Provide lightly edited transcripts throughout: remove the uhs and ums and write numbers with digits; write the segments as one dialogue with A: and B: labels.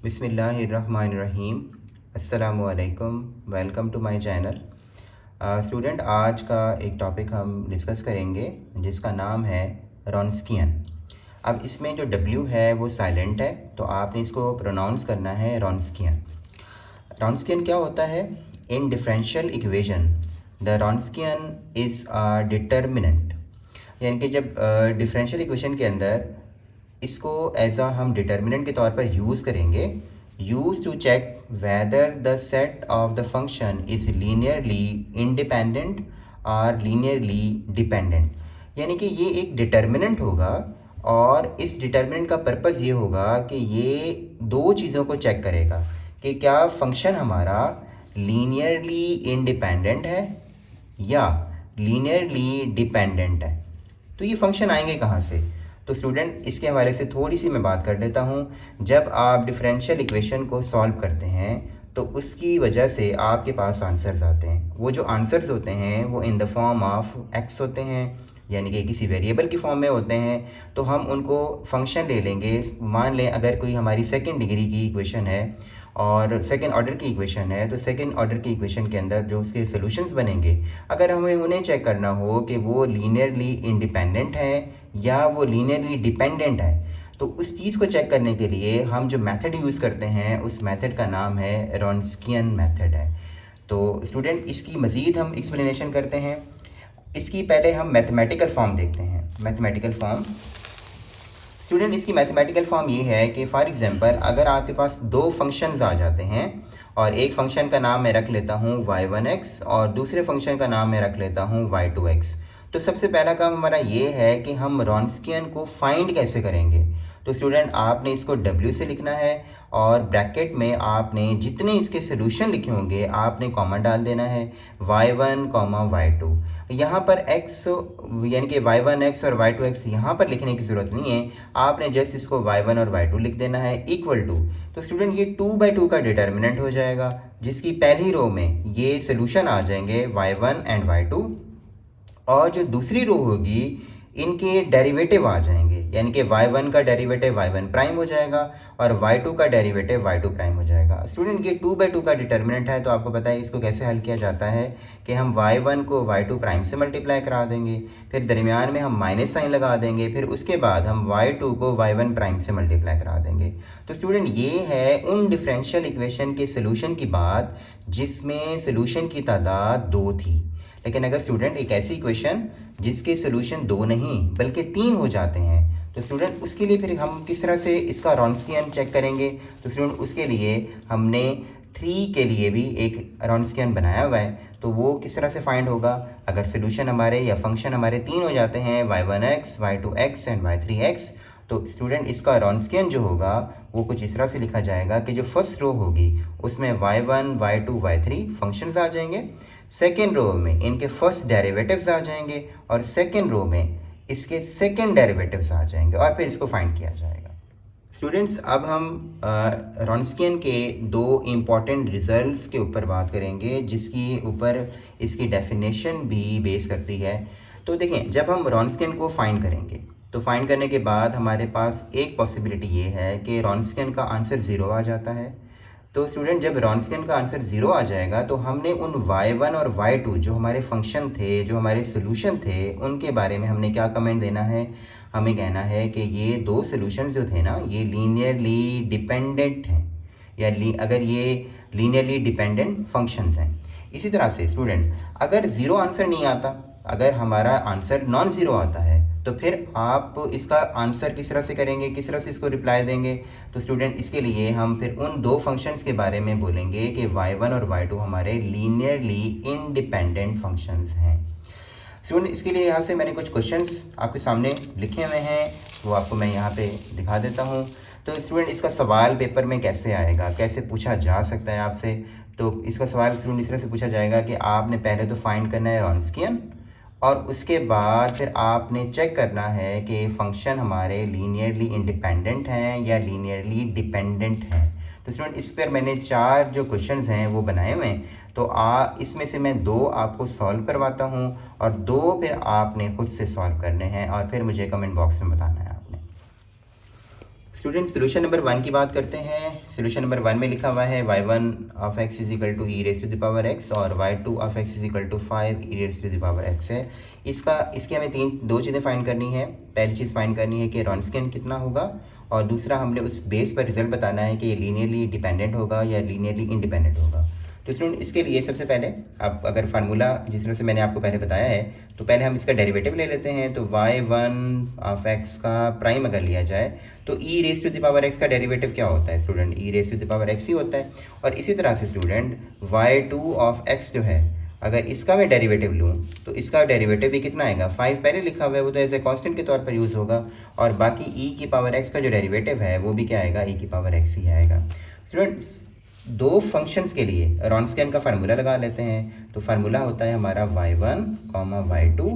A: बिस्मिल्लाहिर्रहमानिर्रहीम। अस्सलामुअलैकुम। Welcome to my channel. Student, आज का एक टॉपिक हम डिस्कस करेंगे जिसका नाम है रॉन्स्कियन। अब इसमें जो W है वो साइलेंट है, तो आपने इसको प्रोनाउंस करना है रॉन्स्कियन। रॉन्स्कियन क्या होता है? In differential equation the Wronskian is a determinant. यानी कि जब डिफरेंशियल इक्वेशन के अंदर इसको एज अ हम डिटर्मिनेंट के तौर पर यूज़ करेंगे, use to check whether the set of the function is linearly independent or linearly dependent. यानी कि ये एक डिटर्मिनेंट होगा और इस डिटर्मिनेंट का पर्पज़ ये होगा कि ये दो चीज़ों को चेक करेगा कि क्या फंक्शन हमारा लीनियरली इंडिपेंडेंट है या लीनियरली डिपेंडेंट है। तो ये फंक्शन आएंगे कहाँ से? तो स्टूडेंट, इसके हवाले से थोड़ी सी मैं बात कर देता हूँ। जब आप डिफरेंशियल इक्वेशन को सॉल्व करते हैं तो उसकी वजह से आपके पास आंसर्स आते हैं। वो जो आंसर्स होते हैं वो in the form of x होते हैं, यानी कि किसी वेरिएबल की फॉर्म में होते हैं। तो हम उनको फंक्शन ले लेंगे। मान लें अगर कोई हमारी सेकंड डिग्री की इक्वेशन है और सेकंड ऑर्डर की इक्वेशन है, तो सेकंड ऑर्डर की इक्वेशन के अंदर जो उसके सॉल्यूशंस बनेंगे, अगर हमें उन्हें चेक करना हो कि वो लीनियरली इंडिपेंडेंट है या वो लीनियरली डिपेंडेंट है, तो उस चीज़ को चेक करने के लिए हम जो मेथड यूज़ करते हैं उस मेथड का नाम है रॉन्स्कियन मेथड है। तो स्टूडेंट, इसकी मज़ीद हम एक्सप्लेनेशन करते हैं। इसकी पहले हम मैथमेटिकल फॉर्म देखते हैं। मैथमेटिकल फॉर्म स्टूडेंट, इसकी मैथमेटिकल फॉर्म ये है कि फॉर एग्जांपल अगर आपके पास दो फंक्शंस आ जाते हैं और एक फंक्शन का नाम मैं रख लेता हूँ y1x और दूसरे फंक्शन का नाम मैं रख लेता हूँ y2x, तो सबसे पहला काम हमारा ये है कि हम रॉन्स्कियन को फाइंड कैसे करेंगे। तो स्टूडेंट, आपने इसको W से लिखना है और ब्रैकेट में आपने जितने इसके सोल्यूशन लिखे होंगे आपने कॉमा डाल देना है y1, y2। यहाँ पर x यानी कि y1x और y2x यहाँ पर लिखने की ज़रूरत नहीं है, आपने जस्ट इसको y1 और y2 लिख देना है इक्वल टू। तो स्टूडेंट, ये 2/2 का डिटर्मिनेंट हो जाएगा जिसकी पहली रो में ये सोल्यूशन आ जाएंगे y1 एंड y2 और जो दूसरी रो होगी इनके डेरिवेटिव आ जाएंगे, यानी कि y1 का डेरिवेटिव y1 प्राइम हो जाएगा और y2 का डेरिवेटिव y2 प्राइम हो जाएगा। स्टूडेंट, ये 2/2 का डिटर्मिनेंट है, तो आपको पता है इसको कैसे हल किया जाता है कि हम y1 को y2 प्राइम से मल्टीप्लाई करा देंगे, फिर दरमियान में हम माइनस साइन लगा देंगे, फिर उसके बाद हम y2 को y1 प्राइम से मल्टीप्लाई करा देंगे। तो स्टूडेंट, ये है उन डिफरेंशियल इक्वेशन के सोल्यूशन की बात जिसमें सोल्यूशन की तादाद 2 थी। लेकिन अगर स्टूडेंट एक ऐसी इक्वेशन जिसके सोल्यूशन 2 नहीं बल्कि 3 हो जाते हैं, तो स्टूडेंट उसके लिए फिर हम किस तरह से इसका रॉन्स्कियन चेक करेंगे। तो स्टूडेंट, उसके लिए हमने 3 के लिए भी एक रॉन्स्कियन बनाया हुआ है। तो वो किस तरह से फाइंड होगा? अगर सोल्यूशन हमारे या फंक्शन हमारे 3 हो जाते हैं y1x, y2x एंड y3x, तो स्टूडेंट इसका रॉन्स्कियन जो होगा वो कुछ इस तरह से लिखा जाएगा कि जो फर्स्ट रो होगी उसमें y1, y2, y3 फंक्शंस आ जाएंगे, सेकेंड रो में इनके फर्स्ट डेरिवेटिव्स आ जाएंगे और सेकेंड रो में इसके सेकेंड डेरिवेटिव्स आ जाएंगे और फिर इसको फाइंड किया जाएगा। स्टूडेंट्स, अब हम रॉन्स्कियन के दो इम्पॉर्टेंट रिजल्ट्स के ऊपर बात करेंगे जिसकी ऊपर इसकी डेफिनेशन भी बेस करती है। तो देखें, जब हम रॉन्स्कियन को फाइंड करेंगे तो फाइंड करने के बाद हमारे पास एक पॉसिबिलिटी ये है कि रॉन्स्कियन का आंसर 0 आ जाता है। तो स्टूडेंट, जब रॉन्स्कियन का आंसर 0 आ जाएगा तो हमने उन y1 और y2 जो हमारे फंक्शन थे, जो हमारे सोल्यूशन थे, उनके बारे में हमने क्या कमेंट देना है? हमें कहना है कि ये दो सोल्यूशंस जो थे ना, ये लीनियरली डिपेंडेंट हैं या अगर ये लीनियरली डिपेंडेंट फंक्शंस हैं। इसी तरह से स्टूडेंट, अगर 0 आंसर नहीं आता, अगर हमारा आंसर नॉन ज़ीरो आता है, तो फिर आप इसका आंसर किस तरह से करेंगे, किस तरह से इसको रिप्लाई देंगे? तो स्टूडेंट, इसके लिए हम फिर उन दो फंक्शंस के बारे में बोलेंगे कि y1 और y2 हमारे लीनियरली इंडिपेंडेंट फंक्शंस हैं। स्टूडेंट, इसके लिए यहाँ से मैंने कुछ क्वेश्चंस आपके सामने लिखे हुए हैं, वो आपको मैं यहाँ पे दिखा देता हूँ। तो स्टूडेंट, इसका सवाल पेपर में कैसे आएगा, कैसे पूछा जा सकता है आपसे? तो इसका सवाल स्टूडेंट इस तरह से पूछा जाएगा कि आपने पहले तो फाइंड करना है रॉन्स्कियन और उसके बाद फिर आपने चेक करना है कि फंक्शन हमारे लीनियरली इंडिपेंडेंट हैं या लीनियरली डिपेंडेंट हैं। तो स्टूडेंट, इस पर मैंने 4 जो क्वेश्चंस हैं वो बनाए हुए हैं, तो इसमें से मैं 2 आपको सॉल्व करवाता हूं और 2 फिर आपने खुद से सॉल्व करने हैं और फिर मुझे कमेंट बॉक्स में बताना है आपने। स्टूडेंट सोल्यूशन नंबर 1 की बात करते हैं। सोल्यूशन नंबर 1 में लिखा हुआ है y1 of x is equal to e raise to the power x और y2 of x is equal to 5 e raise to the power x है। इसकी हमें दो चीज़ें फाइंड करनी है। पहली चीज़ फाइंड करनी है कि रॉन्स्कियन कितना होगा, और दूसरा हमने उस बेस पर रिजल्ट बताना है कि ये लीनियरली डिपेंडेंट होगा या लीनियरली इंडिपेंडेंट होगा। तो स्टूडेंट इसके लिए सबसे पहले आप अगर फार्मूला जिस तरह से मैंने आपको पहले बताया है, तो पहले हम इसका डेरिवेटिव ले लेते हैं। तो y1 ऑफ x का प्राइम अगर लिया जाए तो e raise to the power x का डेरिवेटिव क्या होता है student, e raise to the power x ही होता है। और इसी तरह से स्टूडेंट y2 ऑफ x जो है, अगर इसका मैं डेरिवेटिव लूँ तो इसका डेरिवेटिव भी कितना आएगा, 5 पहले लिखा हुआ है वो तो एज ए कांस्टेंट के तौर पर यूज़ होगा, और बाकी e की पावर x का जो डेरिवेटिव है वो भी क्या आएगा, e की पावर x ही आएगा। स्टूडेंट्स दो फंक्शंस के लिए रॉन्स्कियन का फार्मूला लगा लेते हैं। तो फार्मूला होता है हमारा y1, y2,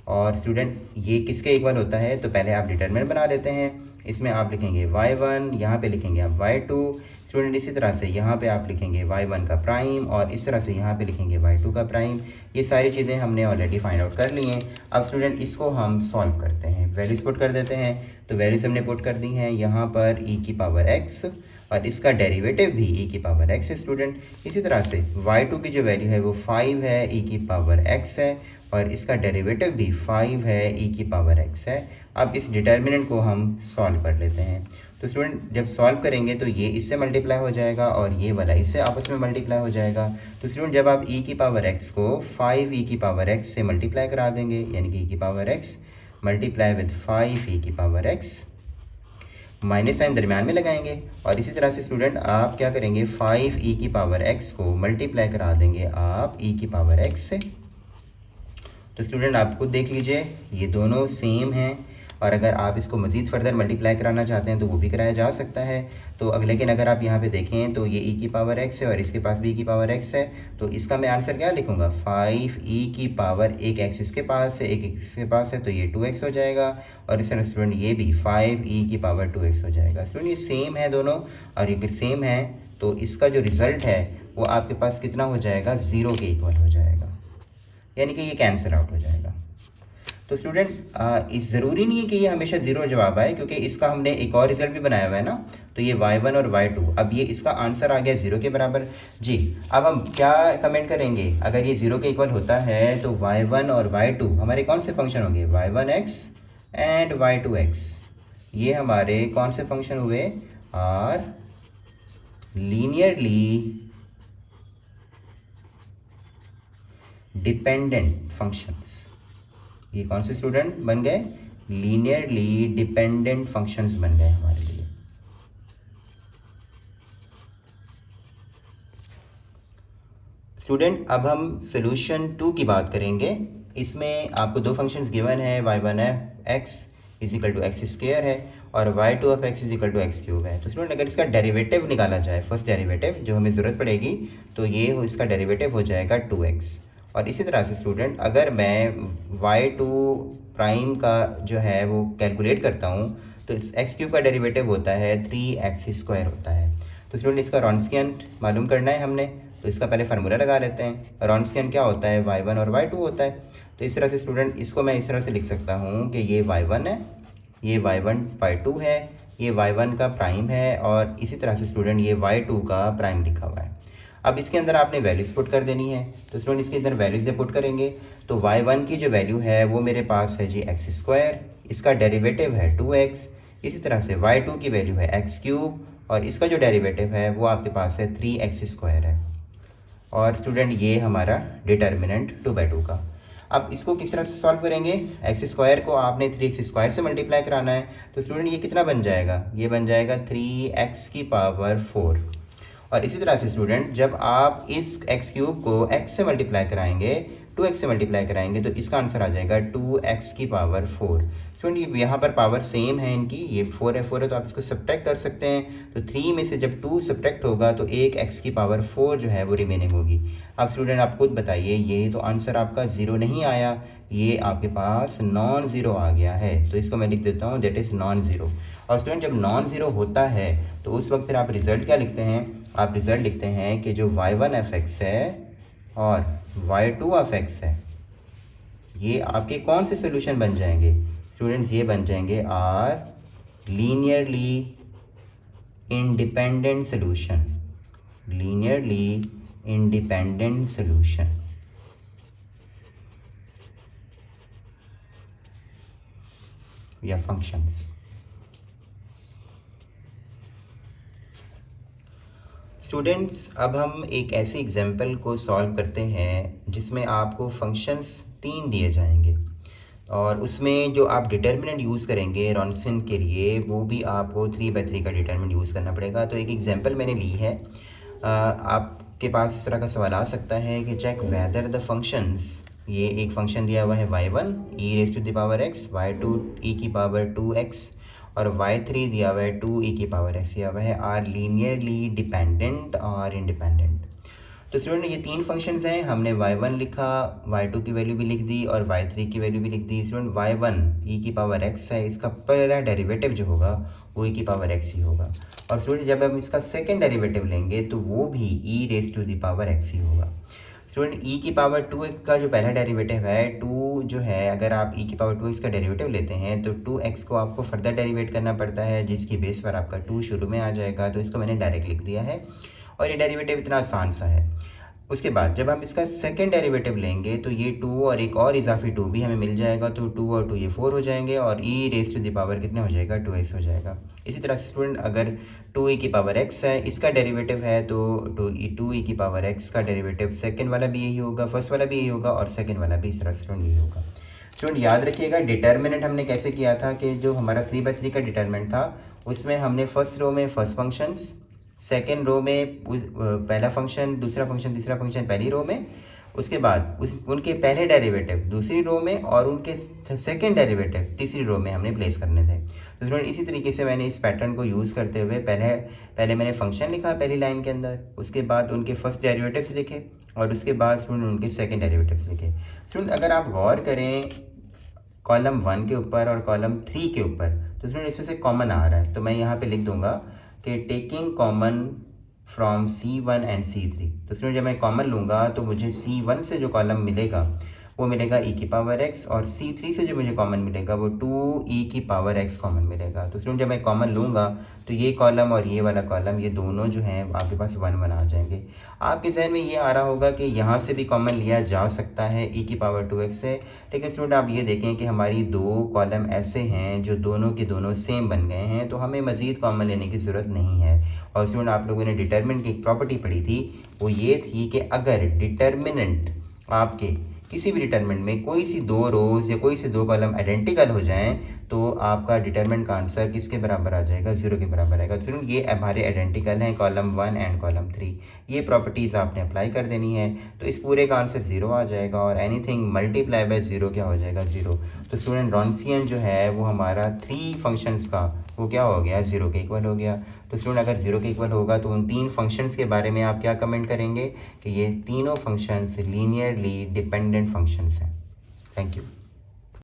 A: और स्टूडेंट ये किसके इक्वल होता है, तो पहले आप डिटरमिनेंट बना लेते हैं। इसमें आप लिखेंगे y1, यहाँ पे लिखेंगे आप y2। स्टूडेंट इसी तरह से यहाँ पे आप लिखेंगे y1 का प्राइम, और इस तरह से यहाँ पे लिखेंगे y2 का प्राइम। ये सारी चीज़ें हमने ऑलरेडी फाइंड आउट कर ली हैं। अब स्टूडेंट इसको हम सॉल्व करते हैं, वैल्यूज पुट कर देते हैं। तो वैल्यूज हमने पुट कर दी हैं यहाँ पर e की पावर x, और इसका डेरिवेटिव भी e की पावर x है स्टूडेंट। इसी तरह से y2 की जो वैल्यू है वो 5 है, e की पावर x है, और इसका डेरिवेटिव भी 5 है, e की पावर x है। अब इस डिटर्मिनेंट को हम सॉल्व कर लेते हैं। तो स्टूडेंट जब सॉल्व करेंगे तो ये इससे मल्टीप्लाई हो जाएगा और ये वाला इससे आपस में मल्टीप्लाई हो जाएगा। तो स्टूडेंट जब आप e की पावर x को 5 e की पावर x से मल्टीप्लाई करा देंगे, यानी कि e की power x multiply with 5 e की पावर x, माइनस साइन दरमियान में लगाएंगे, और इसी तरह से स्टूडेंट आप क्या करेंगे, 5 e की पावर x को मल्टीप्लाई करा देंगे आप e की पावर x से। तो स्टूडेंट आप खुद देख लीजिए ये दोनों सेम हैं, और अगर आप इसको मज़ीद फर्दर मल्टीप्लाई कराना चाहते हैं तो वो भी कराया जा सकता है। तो लेकिन अगर आप यहाँ पे देखें तो ये e की पावर x है और इसके पास भी e की पावर x है, तो इसका मैं आंसर क्या लिखूँगा, 5 e की पावर, एक x इसके पास है एक इसके पास है, तो ये 2x हो जाएगा, और इस तरह स्टूडेंट ये भी 5 e की पावर 2x हो जाएगा। स्टूडेंट ये सेम है दोनों, और अगर सेम है तो इसका जो रिज़ल्ट है वो आपके पास कितना हो जाएगा, 0 के इक्वल हो जाएगा, यानी कि ये कैंसिल आउट हो जाएगा। तो स्टूडेंट इस ज़रूरी नहीं है कि ये हमेशा 0 जवाब आए, क्योंकि इसका हमने एक और रिजल्ट भी बनाया हुआ है ना। तो ये y1 और y2, अब ये इसका आंसर आ गया 0 के बराबर जी। अब हम क्या कमेंट करेंगे, अगर ये 0 के इक्वल होता है तो y1 और y2 हमारे कौन से फंक्शन होंगे, y1x एंड y2x, ये हमारे कौन से फंक्शन हुए, आर लीनियरली डिपेंडेंट फंक्शंस। ये कौन से स्टूडेंट बन गए, लीनियरली डिपेंडेंट फंक्शंस बन गए हमारे लिए। स्टूडेंट अब हम सोल्यूशन 2 की बात करेंगे। इसमें आपको दो फंक्शंस गिवन है, y1 x is equal to x square है और y2 of x is equal to x cube है। तो स्टूडेंट अगर इसका डेरिवेटिव निकाला जाए, फर्स्ट डेरिवेटिव जो हमें ज़रूरत पड़ेगी, तो ये इसका डेरिवेटिव हो जाएगा 2x। और इसी तरह से स्टूडेंट अगर मैं y2 प्राइम का जो है वो कैलकुलेट करता हूँ तो इस एक्स क्यूब का डेरिवेटिव होता है 3x स्क्वायर होता है। तो स्टूडेंट इसका रॉन्स्कियन मालूम करना है हमने, तो इसका पहले फार्मूला लगा लेते हैं। रॉन्स्कियन क्या होता है, y1 और y2 होता है। तो इस तरह से स्टूडेंट इसको मैं इस तरह से लिख सकता हूँ कि ये y1 है, ये y1 y2 है, ये y1 का प्राइम है, और इसी तरह से स्टूडेंट ये y2 का प्राइम लिखा हुआ है। अब इसके अंदर आपने वैल्यूज़ पुट कर देनी है। तो स्टूडेंट इसके अंदर वैल्यूज़ जब पुट करेंगे तो y1 की जो वैल्यू है वो मेरे पास है जी एक्स स्क्वायर, इसका डेरिवेटिव है 2x। इसी तरह से y2 की वैल्यू है एक्स क्यूब, और इसका जो डेरिवेटिव है वो आपके पास है 3x स्क्वायर है। और स्टूडेंट ये हमारा डिटर्मिनेंट 2/2 का। अब इसको किस तरह से सॉल्व करेंगे, एक्स स्क्वायर को आपने 3x स्क्वायर से मल्टीप्लाई कराना है। तो स्टूडेंट ये कितना बन जाएगा, ये बन जाएगा 3x की पावर 4। और इसी तरह से स्टूडेंट जब आप इस एक्स क्यूब को x से मल्टीप्लाई कराएंगे, 2x से मल्टीप्लाई कराएंगे, तो इसका आंसर आ जाएगा 2x की पावर 4। स्टूडेंट यहाँ पर पावर सेम है इनकी, ये 4 है तो आप इसको सब्ट्रैक्ट कर सकते हैं। तो 3 में से जब 2 सब्ट्रैक्ट होगा तो एक x की पावर 4 जो है वो रिमेनिंग होगी। अब स्टूडेंट आप खुद बताइए, ये तो आंसर आपका 0 नहीं आया, ये आपके पास नॉन ज़ीरो आ गया है। तो इसको मैं लिख देता हूँ, दैट इज़ नॉन ज़ीरो। और स्टूडेंट जब नॉन ज़ीरो होता है तो उस वक्त फिर आप रिज़ल्ट क्या लिखते हैं, आप रिज़ल्ट लिखते हैं कि जो y1 ऑफ x है और y2 ऑफ x है, ये आपके कौन से सोल्यूशन बन जाएंगे स्टूडेंट्स, ये बन जाएंगे are linearly independent solution, linearly independent solution. या फंक्शंस। स्टूडेंट्स, अब हम एक ऐसे एग्जाम्पल को सॉल्व करते हैं जिसमें आपको फंक्शंस 3 दिए जाएंगे और उसमें जो आप डिटर्मिनेंट यूज़ करेंगे रॉन्सन के लिए वो भी आपको 3/3 का डिटर्मिनेंट यूज़ करना पड़ेगा। तो एक एग्जांपल मैंने ली है। आपके पास इस तरह का सवाल आ सकता है कि चेक वेदर द फंक्शंस, ये एक फंक्शन दिया हुआ है y1 e⁻x, y2 e⁻2x और y3 दिया हुआ है 2e⁻x दिया हुआ है, आर लीनियरली डिपेंडेंट और इंडिपेंडेंट। तो स्टूडेंट ये 3 फंक्शंस हैं, हमने y1 लिखा, y2 की वैल्यू भी लिख दी और y3 की वैल्यू भी लिख दी। स्टूडेंट y1 e⁻x है, इसका पहला डेरिवेटिव जो होगा वो e⁻x ही होगा। और स्टूडेंट जब हम इसका सेकंड डेरिवेटिव लेंगे तो वो भी e⁻x ही होगा। स्टूडेंट e⁻2x का जो पहला डेरिवेटिव है 2 जो है, अगर आप e⁻2x का डेरिवेटिव लेते हैं तो 2x को आपको फर्दर डेरिवेट करना पड़ता है जिसकी बेस पर आपका 2 शुरू में आ जाएगा। तो इसको मैंने डायरेक्ट लिख दिया है और ये डेरिवेटिव इतना आसान सा है। उसके बाद जब हम इसका सेकंड डेरिवेटिव लेंगे तो ये 2 और एक और इजाफी 2 भी हमें मिल जाएगा, तो 2 और 2 ये 4 हो जाएंगे और e⁻ कितने हो जाएगा 2x हो जाएगा। इसी तरह से स्टूडेंट अगर 2e⁻x है, इसका डेरिवेटिव है तो 2e⁻x का डेरिवेटिव सेकंड वाला भी यही होगा, फर्स्ट वाला भी यही होगा और सेकंड वाला भी इस तरह स्टूडेंट यही होगा। स्टूडेंट याद रखिएगा डिटर्मिनेंट हमने कैसे किया था कि जो हमारा 3/3 का डिटर्मिनेंट था उसमें हमने फर्स्ट रो में फर्स्ट फंक्शंस, सेकेंड रो में पहला फंक्शन, दूसरा फंक्शन, तीसरा फंक्शन पहली रो में, उसके बाद उनके पहले डेरिवेटिव दूसरी रो में और उनके सेकेंड डेरिवेटिव तीसरी रो में हमने प्लेस करने थे। तो स्टूडेंट इसी तरीके से मैंने इस पैटर्न को यूज़ करते हुए पहले मैंने फंक्शन लिखा पहली लाइन के अंदर, उसके बाद उनके फर्स्ट डेरिवेटिव्स लिखे और उसके बाद स्टूडेंट उनके सेकेंड डेरिवेटिव्स लिखे। स्टूडेंट अगर आप गौर करें कॉलम 1 के ऊपर और कॉलम 3 के ऊपर तो स्टूडेंट इसमें से कॉमन आ रहा है, तो मैं यहाँ पे लिख दूंगा कि taking common from C1 and C3। तो स्टूडेंट जब मैं कॉमन लूँगा तो मुझे C1 से जो कॉलम मिलेगा वो मिलेगा e⁻x और C3 से जो मुझे कॉमन मिलेगा वो 2e⁻x कॉमन मिलेगा। तो स्टूडेंट जब मैं कॉमन लूँगा तो ये कॉलम और ये वाला कॉलम ये दोनों जो हैं आपके पास 1 आ जाएंगे। आपके जहन में ये आ रहा होगा कि यहाँ से भी कॉमन लिया जा सकता है e⁻2x से, लेकिन स्टूडेंट आप ये देखें कि हमारी 2 कॉलम ऐसे हैं जो दोनों के दोनों सेम बन गए हैं, तो हमें मज़ीद कॉमन लेने की ज़रूरत नहीं है। और स्टूडेंट आप लोगों ने डिटर्मिनेंट की एक प्रॉपर्टी पढ़ी थी, वो ये थी कि अगर डिटर्मिनेंट आपके किसी भी डिटर्मिनेंट में कोई सी 2 रोज़ या कोई सी 2 कॉलम आइडेंटिकल हो जाएं तो आपका डिटर्मिनेंट का आंसर किसके बराबर आ जाएगा, 0 के बराबर आएगा। तो ये हमारे आइडेंटिकल हैं कॉलम 1 एंड कॉलम 3, ये प्रॉपर्टीज़ आपने अप्लाई कर देनी है तो इस पूरे का आंसर 0 आ जाएगा और एनीथिंग मल्टीप्लाई बाय 0 क्या हो जाएगा 0। तो स्टूडेंट रॉन्सियन जो है वो हमारा 3 फंक्शंस का वो क्या हो गया 0 के इक्वल हो गया। तो स्टूडेंट अगर 0 के इक्वल होगा तो उन 3 फंक्शंस के बारे में आप क्या कमेंट करेंगे कि ये तीनों फंक्शंस लीनियरली डिपेंडेंट फंक्शंस हैं। Thank you.